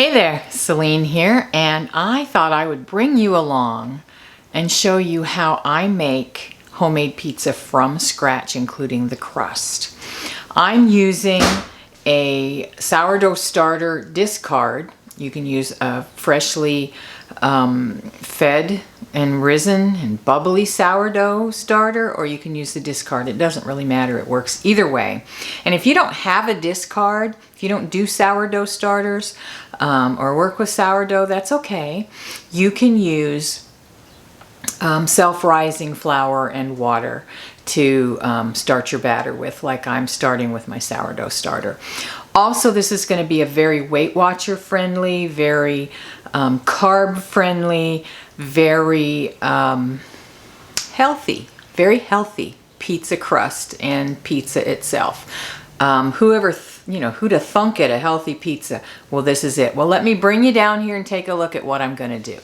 Hey there, Celine here, and I thought I would bring you along and show you how I make homemade pizza from scratch, including the crust. I'm using a sourdough starter discard. You can use a freshly fed and risen and bubbly sourdough starter, or you can use the discard. It doesn't really matter. It works either way. And if you don't have a discard, if you don't do sourdough starters or work with sourdough, that's okay. You can use self-rising flour and water to start your batter with, like I'm starting with my sourdough starter. Also, this is going to be a very Weight Watcher friendly, very carb friendly, very healthy pizza crust and pizza itself. Who'd have thunk it, a healthy pizza? Well, this is it. Well, let me bring you down here and take a look at what I'm going to do.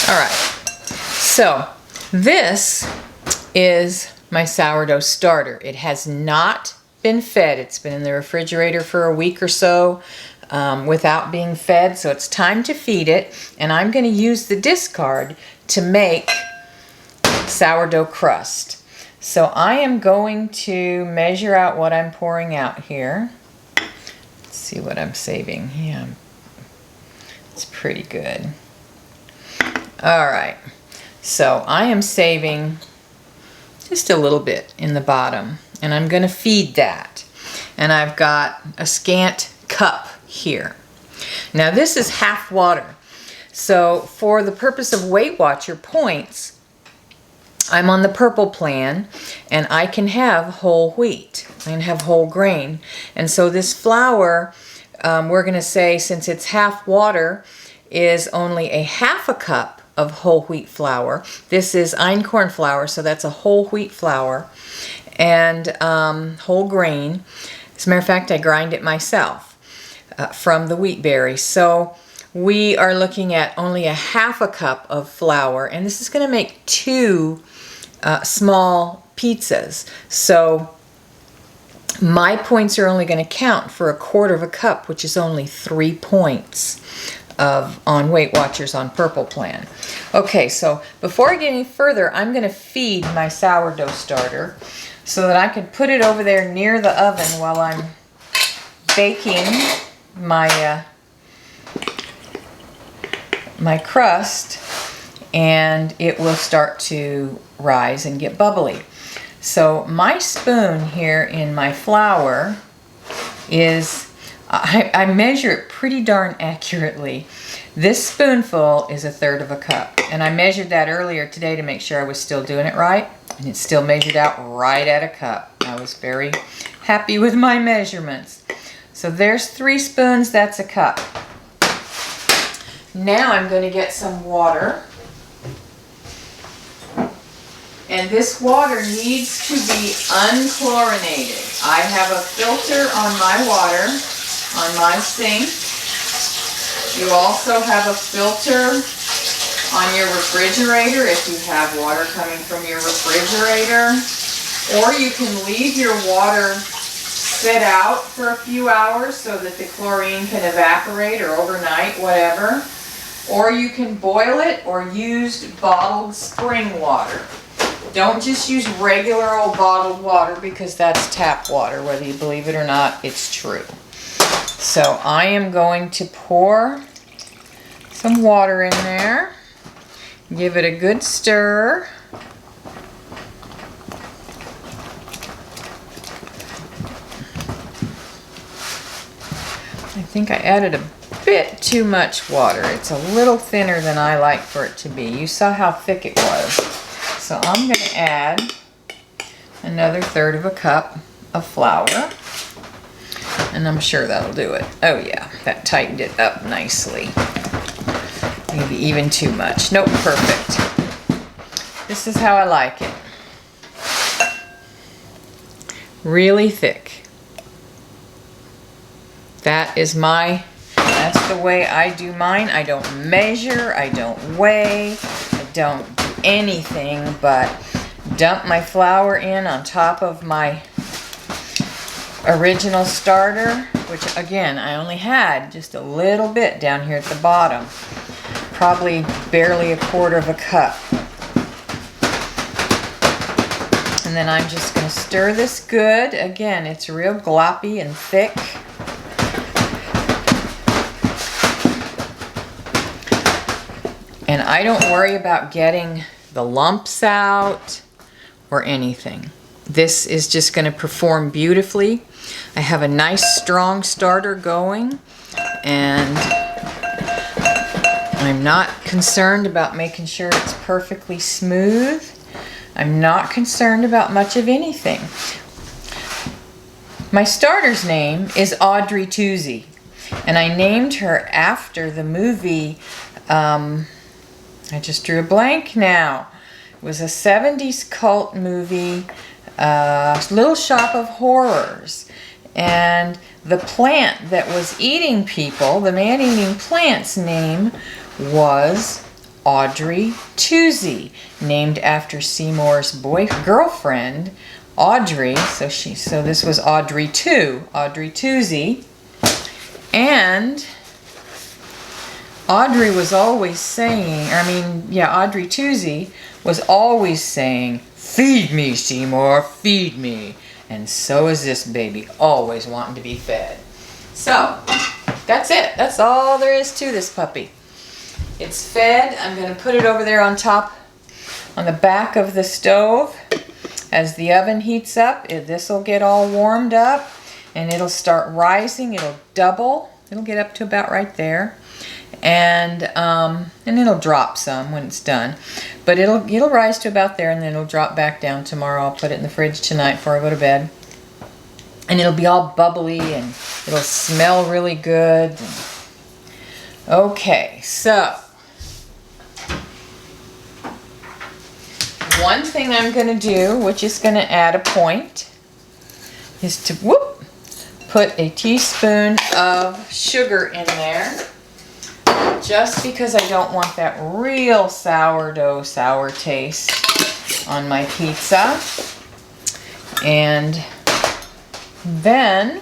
All right, so this is my sourdough starter. It has not been fed. It's been in the refrigerator for a week or so without being fed, so it's time to feed it, and I'm going to use the discard to make sourdough crust. So I am going to measure out what I'm pouring out here. Let's see what I'm saving. Yeah, it's pretty good. All right, so I am saving just a little bit in the bottom, and I'm going to feed that. And I've got a scant cup here. Now this is half water. So for the purpose of Weight Watcher points, I'm on the purple plan, and I can have whole wheat. I can have whole grain. And so this flour, we're going to say, since it's half water, is only a half a cup of whole wheat flour. This is einkorn flour, so that's a whole wheat flour, and whole grain. As a matter of fact, I grind it myself from the wheat berries. So we are looking at only a half a cup of flour, and this is going to make two small pizzas. So my points are only going to count for a quarter of a cup, which is only 3 points on Weight Watchers on Purple Plan. Okay, so before I get any further, I'm going to feed my sourdough starter so that I can put it over there near the oven while I'm baking my my crust, and it will start to rise and get bubbly. So my spoon here in my flour is, I measure it pretty darn accurately. This spoonful is 1/3 of a cup, and I measured that earlier today to make sure I was still doing it right, and it still measured out right at a cup. I was very happy with my measurements. So there's 3 spoons, that's a cup. Now I'm going to get some water. And this water needs to be unchlorinated. I have a filter on my water, on my sink. You also have a filter on your refrigerator if you have water coming from your refrigerator. Or you can leave your water sit out for a few hours so that the chlorine can evaporate, or overnight, whatever. Or you can boil it or use bottled spring water. Don't just use regular old bottled water, because that's tap water. Whether you believe it or not, it's true. So I am going to pour some water in there. Give it a good stir. I think I added a bit too much water. It's a little thinner than I like for it to be. You saw how thick it was. So I'm going to add another 1/3 of a cup of flour, and I'm sure that'll do it. Oh yeah, that tightened it up nicely. Maybe even too much. Nope, perfect. This is how I like it. Really thick. That's the way I do mine. I don't measure, I don't weigh, I don't do anything but dump my flour in on top of my original starter which again, I only had just a little bit down here at the bottom. Probably barely a quarter of a cup. And then I'm just going to stir this good. Again, it's real gloppy and thick. And I don't worry about getting the lumps out or anything. This is just going to perform beautifully. I have a nice strong starter going, and I'm not concerned about making sure it's perfectly smooth. I'm not concerned about much of anything. My starter's name is Audrey Toozy, and I named her after the movie, I just drew a blank now. It was a 70s cult movie, Little Shop of Horrors. And the plant that was eating people, the man-eating plant's name was Audrey Toozy, named after Seymour's girlfriend, Audrey. So this was Audrey Toozy. And Audrey was always saying, Audrey Toozy was always saying, "Feed me, Seymour, feed me." And so is this baby, always wanting to be fed. So, that's it. That's all there is to this puppy. It's fed. I'm going to put it over there on top, on the back of the stove. As the oven heats up, this will get all warmed up, and it'll start rising. It'll double. It'll get up to about right there. And it'll drop some when it's done. But it'll rise to about there, and then it'll drop back down tomorrow. I'll put it in the fridge tonight before I go to bed. And it'll be all bubbly, and it'll smell really good. Okay, so one thing I'm going to do, which is going to add a point, is to put a teaspoon of sugar in there, just because I don't want that real sourdough sour taste on my pizza. And then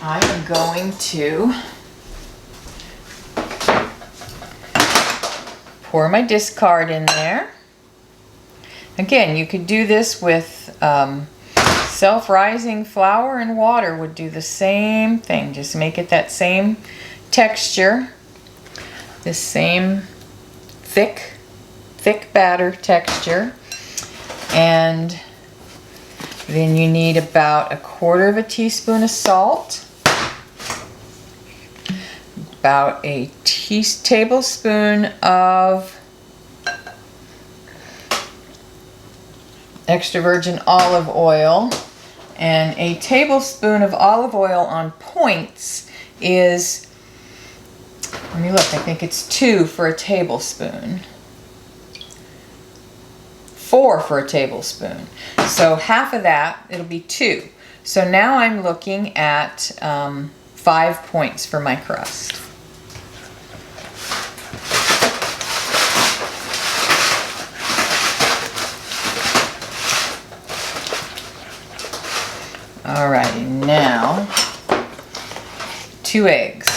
I am going to pour my discard in there. Again, you could do this with self-rising flour and water, would do the same thing. Just make it that same texture, this same thick batter texture. And then you need about a quarter of a teaspoon of salt, about a tablespoon of extra virgin olive oil, and a tablespoon of olive oil on points is, let me look, I think it's 2 for a tablespoon. 4 for a tablespoon. So half of that, it'll be 2. So now I'm looking at 5 points for my crust. Alrighty, now 2 eggs.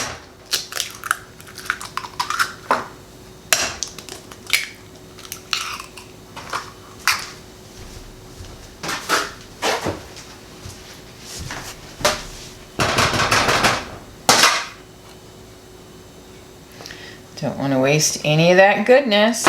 Don't want to waste any of that goodness.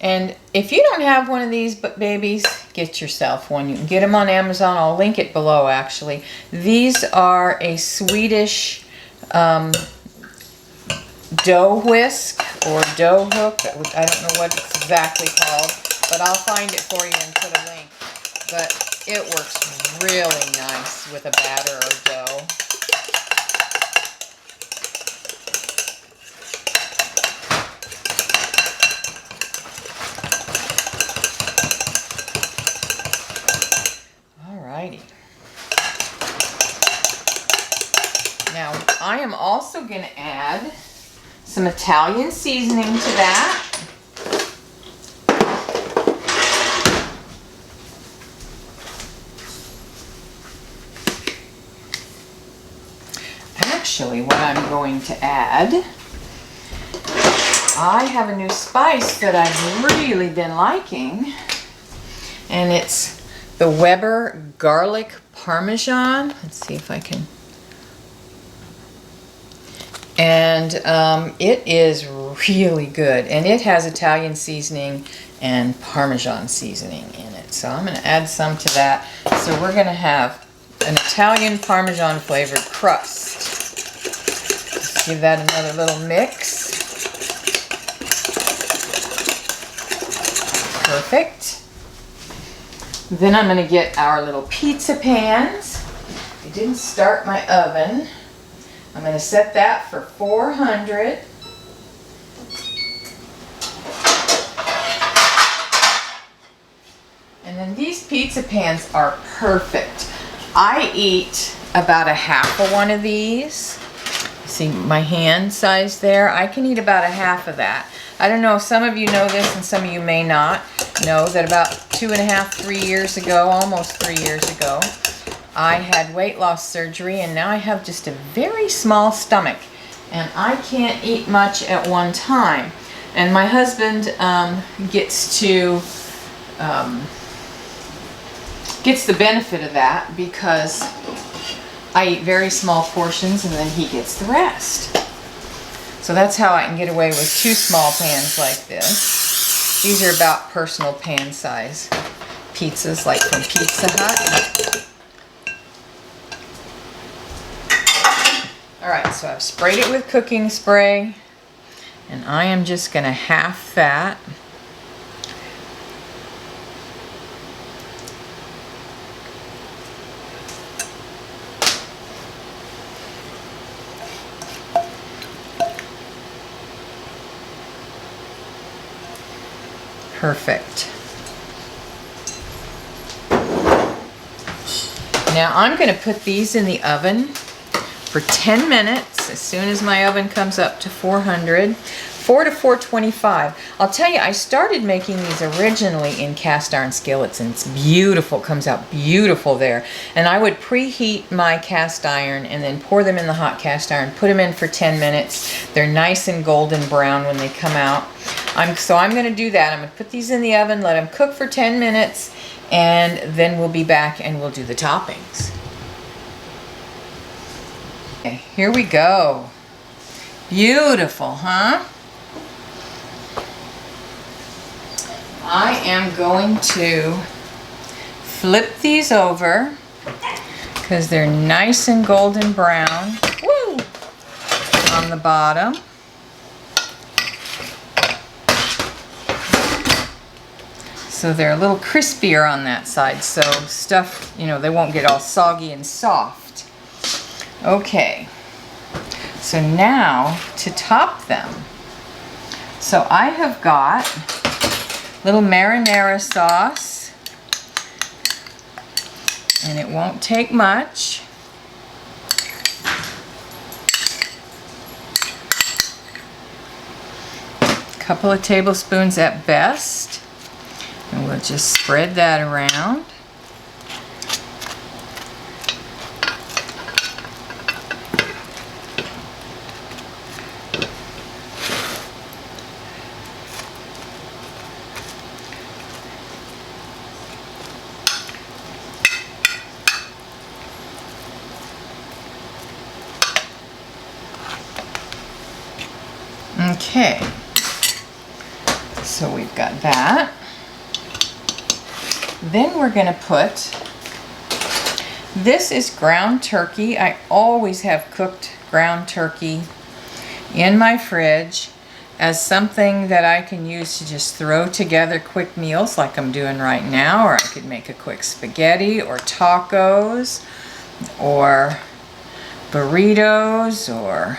And if you don't have one of these babies, get yourself one. You can get them on Amazon. I'll link it below, actually. These are a Swedish dough whisk or dough hook. I don't know what it's exactly called, but I'll find it for you and put a link. But it works really nice with a batter or dough. Now, I am also going to add some Italian seasoning to that. actually what I'm going to add. I have a new spice that I've really been liking, and it's the Weber garlic parmesan. Let's see if I can. And it is really good, and it has Italian seasoning and Parmesan seasoning in it. So I'm going to add some to that. So we're going to have an Italian Parmesan flavored crust. Let's give that another little mix. Perfect. Then I'm going to get our little pizza pans. I didn't start my oven. I'm going to set that for 400. And then these pizza pans are perfect. I eat about a half of one of these. See my hand size there? I can eat about a half of that. I don't know if some of you know this and some of you may not know that about 2.5, 3 years ago, almost 3 years ago, I had weight loss surgery, and now I have just a very small stomach, and I can't eat much at one time. And my husband gets the benefit of that because I eat very small portions and then he gets the rest. So that's how I can get away with 2 small pans like this. These are about personal pan size pizzas, like from Pizza Hut. Alright, so I've sprayed it with cooking spray, and I am just going to half that. Perfect. Now I'm going to put these in the oven for 10 minutes as soon as my oven comes up to 400. 4 to 425. I'll tell you, I started making these originally in cast iron skillets, and it's beautiful. It comes out beautiful there. And I would preheat my cast iron and then pour them in the hot cast iron, put them in for 10 minutes. They're nice and golden brown when they come out. So I'm going to do that. I'm going to put these in the oven, let them cook for 10 minutes, and then we'll be back and we'll do the toppings. Okay, here we go. Beautiful, huh? I am going to flip these over because they're nice and golden brown. Woo! On the bottom. So they're a little crispier on that side, so stuff, you know, they won't get all soggy and soft. Okay, so now to top them. So I have got little marinara sauce, and it won't take much. A couple of tablespoons at best, and we'll just spread that around. Okay, so we've got that. Then we're going to put, this is ground turkey. I always have cooked ground turkey in my fridge as something that I can use to just throw together quick meals like I'm doing right now, or I could make a quick spaghetti or tacos or burritos or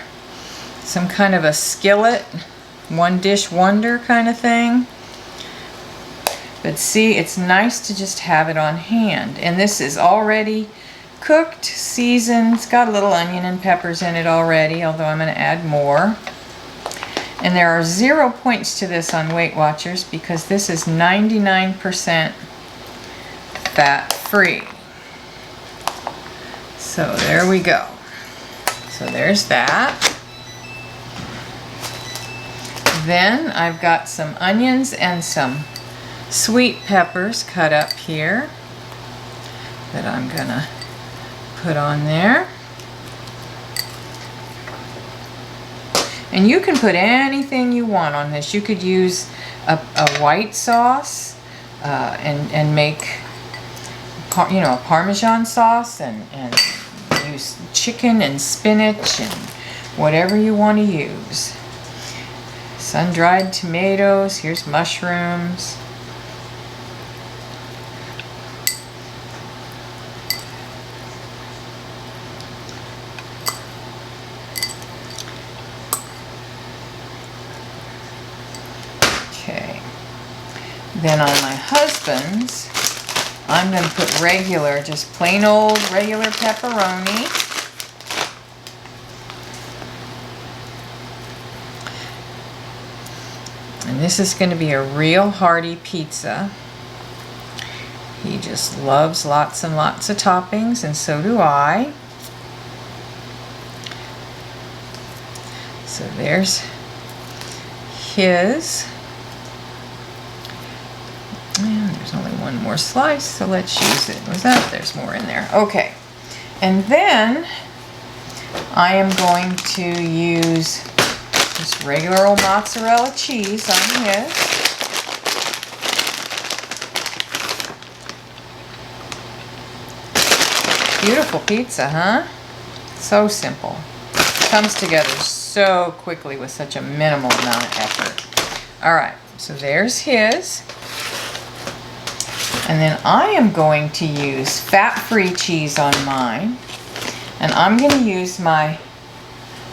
some kind of a skillet, one dish wonder kind of thing. But see, it's nice to just have it on hand. And this is already cooked, seasoned. It's got a little onion and peppers in it already, although I'm going to add more. And there are 0 points to this on Weight Watchers because this is 99% fat-free. So there we go. So there's that. Then I've got some onions and some sweet peppers cut up here that I'm gonna put on there. And you can put anything you want on this. You could use a white sauce and make, you know, a Parmesan sauce and use chicken and spinach and whatever you want to use. Sun-dried tomatoes. Here's mushrooms. Okay. Then on my husband's, I'm going to put regular, just plain old regular pepperoni. And this is going to be a real hearty pizza. He just loves lots and lots of toppings, and so do I. So there's his. And there's only one more slice, so let's use it. Was that? There's more in there. Okay. And then I am going to use just regular old mozzarella cheese on his. Beautiful pizza, huh? So simple. Comes together so quickly with such a minimal amount of effort. All right, so there's his. And then I am going to use fat-free cheese on mine. And I'm going to use my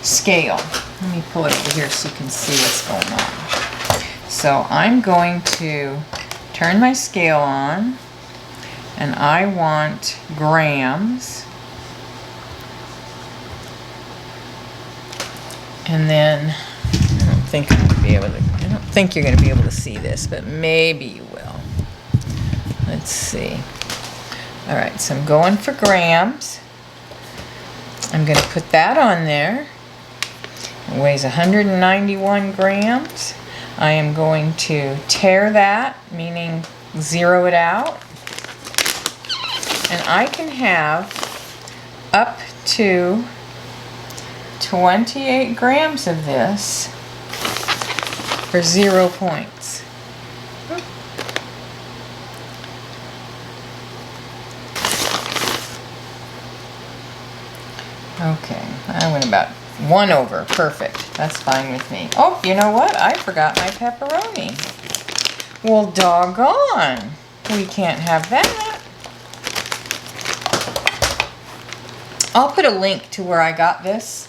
scale. Let me pull it over here so you can see what's going on. So I'm going to turn my scale on. And I want grams. And then I don't think you're going to be able to see this, but maybe you will. Let's see. All right, so I'm going for grams. I'm going to put that on there. It weighs 191 grams. I am going to tare that, meaning zero it out. And I can have up to 28 grams of this for 0 points. Okay, I went about 1 over. Perfect. That's fine with me. Oh, you know what? I forgot my pepperoni. Well, doggone. We can't have that. I'll put a link to where I got this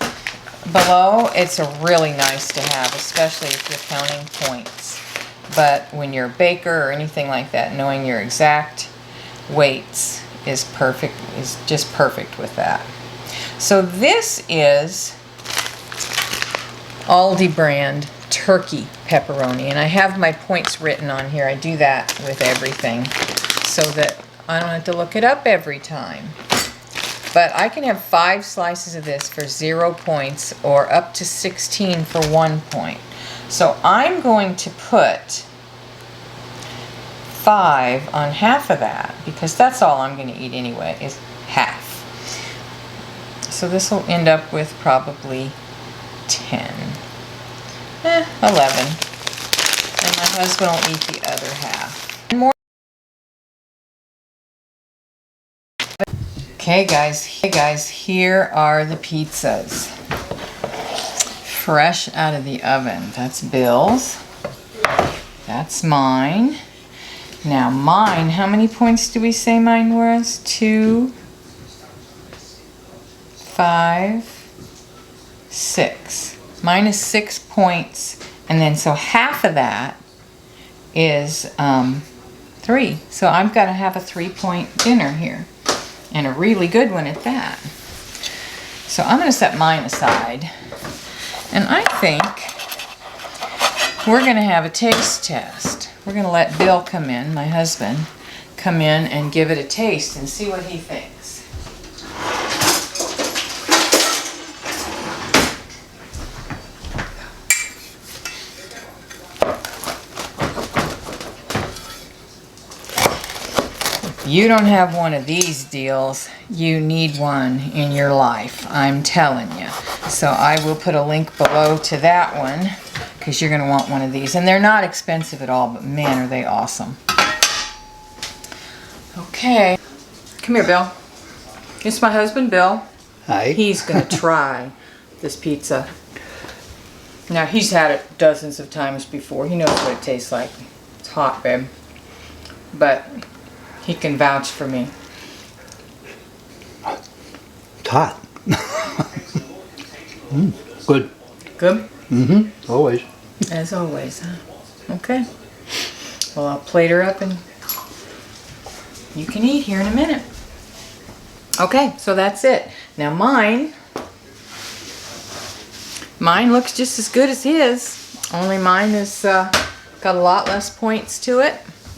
below. It's a really nice to have, especially if you're counting points. But when you're a baker or anything like that, knowing your exact weights is perfect, is just perfect with that. So this is Aldi brand turkey pepperoni, and I have my points written on here. I do that with everything so that I don't have to look it up every time. But I can have 5 slices of this for 0 points or up to 16 for 1 point. So I'm going to put 5 on half of that because that's all I'm going to eat anyway, is half. So this will end up with probably 10. 11. And my husband will eat the other half. More. Okay guys, here are the pizzas. Fresh out of the oven. That's Bill's. That's mine. Now mine, how many points do we say mine was? 2, 5, 6. Mine is 6 points. And then so half of that is 3. So I've got to have a 3-point dinner here. And a really good one at that. So I'm going to set mine aside. And I think we're going to have a taste test. We're going to let Bill come in, my husband, come in and give it a taste and see what he thinks. you don't have one of these deals, you need one in your life, I'm telling you. So I will put a link below to that one, because you're going to want one of these. And they're not expensive at all, but man, are they awesome. Okay. Come here, Bill. It's my husband, Bill. Hi. He's going to try this pizza. Now, he's had it dozens of times before. He knows what it tastes like. It's hot, babe. But he can vouch for me. It's hot. Good. Good? Mm-hmm. Always. As always, huh? Okay. Well, I'll plate her up and you can eat here in a minute. Okay, so that's it. Now mine looks just as good as his, only mine is got a lot less points to it.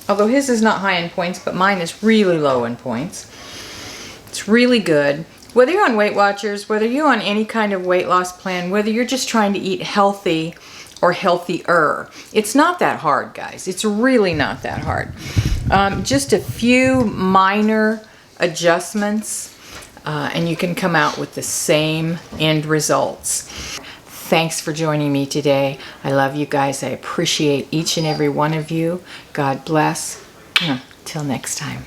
Although his is not high in points, but mine is really low in points. It's really good. Whether you're on Weight Watchers, whether you're on any kind of weight loss plan, whether you're just trying to eat healthy or healthier, it's not that hard, guys. It's really not that hard. Just a few minor adjustments, and you can come out with the same end results. Thanks for joining me today. I love you guys. I appreciate each and every one of you. God bless. Till next time.